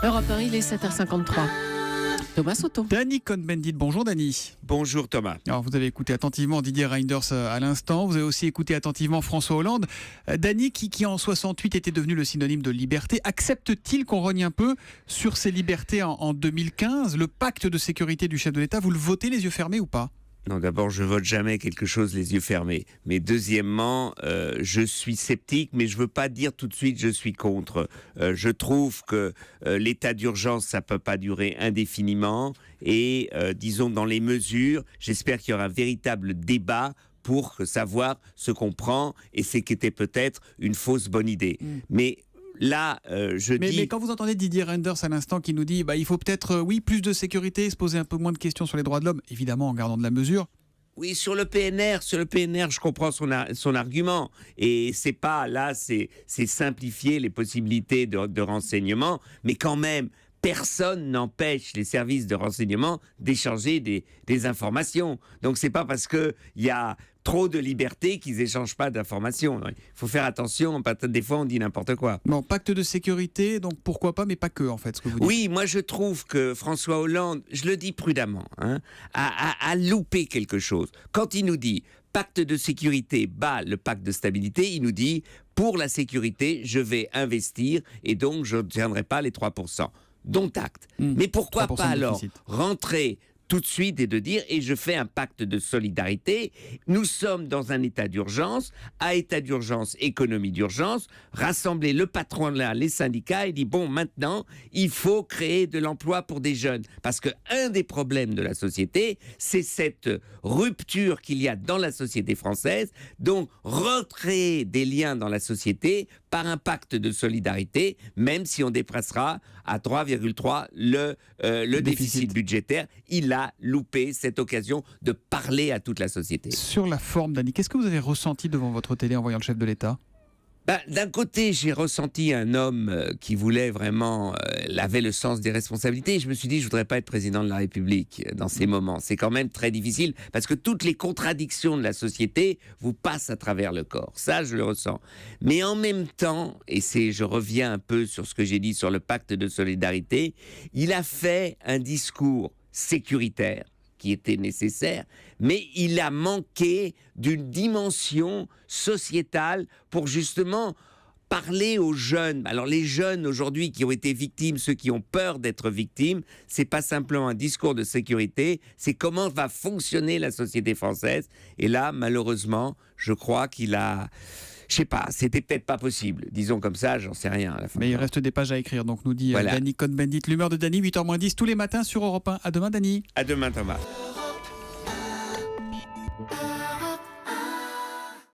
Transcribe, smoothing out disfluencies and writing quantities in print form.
Europe 1, il est 7h53. Thomas Soto. Danny Cohn-Bendit, bonjour Danny. Bonjour Thomas. Alors vous avez écouté attentivement Didier Reynders à l'instant, vous avez aussi écouté attentivement François Hollande. Danny, qui en 68 était devenu le synonyme de liberté, accepte-t-il qu'on rogne un peu sur ces libertés en 2015 ? Le pacte de sécurité du chef de l'État, vous le votez les yeux fermés ou pas ? Non, d'abord, je vote jamais quelque chose les yeux fermés. Mais deuxièmement, je suis sceptique, mais je veux pas dire tout de suite je suis contre. Je trouve que l'état d'urgence, ça peut pas durer indéfiniment. Et disons, dans les mesures, j'espère qu'il y aura un véritable débat pour savoir ce qu'on prend et ce qui était peut-être une fausse bonne idée. Mais là, mais quand vous entendez Didier Reynders à l'instant qui nous dit il faut peut-être, plus de sécurité, se poser un peu moins de questions sur les droits de l'homme, évidemment en gardant de la mesure. Oui, sur le PNR, je comprends son argument. Et c'est pas, là, c'est simplifier les possibilités de renseignement, mais quand même, personne n'empêche les services de renseignement d'échanger des informations. Donc c'est pas parce qu'il y a trop de liberté qu'ils n'échangent pas d'informations. Il faut faire attention, des fois on dit n'importe quoi. Bon, pacte de sécurité, donc pourquoi pas, mais pas que en fait, ce que vous dites. Oui, moi je trouve que François Hollande, je le dis prudemment, a loupé quelque chose. Quand il nous dit pacte de sécurité bat le pacte de stabilité, il nous dit pour la sécurité, je vais investir et donc je n'obtiendrai pas les 3%. Dont acte. Mais pourquoi pas alors rentrer tout de suite et de dire et je fais un pacte de solidarité. Nous sommes dans un état d'urgence, à état d'urgence, économie d'urgence, rassembler le patronat, les syndicats et dire bon maintenant il faut créer de l'emploi pour des jeunes parce que un des problèmes de la société c'est cette rupture qu'il y a dans la société française, donc recréer des liens dans la société par un pacte de solidarité, même si on dépassera à 3,3 le déficit budgétaire. Il a loupé cette occasion de parler à toute la société. Sur la forme, Danny, qu'est-ce que vous avez ressenti devant votre télé en voyant le chef de l'État ? D'un côté, j'ai ressenti un homme qui voulait vraiment, avait le sens des responsabilités. Je me suis dit, je voudrais pas être président de la République dans ces moments. C'est quand même très difficile parce que toutes les contradictions de la société vous passent à travers le corps. Ça, je le ressens. Mais en même temps, et je reviens un peu sur ce que j'ai dit sur le pacte de solidarité, il a fait un discours sécuritaire qui était nécessaire, mais il a manqué d'une dimension sociétale pour justement parler aux jeunes. Alors les jeunes aujourd'hui qui ont été victimes, ceux qui ont peur d'être victimes, c'est pas simplement un discours de sécurité, c'est comment va fonctionner la société française. Et là, malheureusement, je crois qu'il a... Je sais pas, c'était peut-être pas possible. Disons comme ça, j'en sais rien à la fin. Mais il reste des pages à écrire, donc nous dit voilà. Danny Cohn-Bendit. L'humeur de Danny, 8h-10 tous les matins sur Europe 1. À demain, Danny. À demain, Thomas.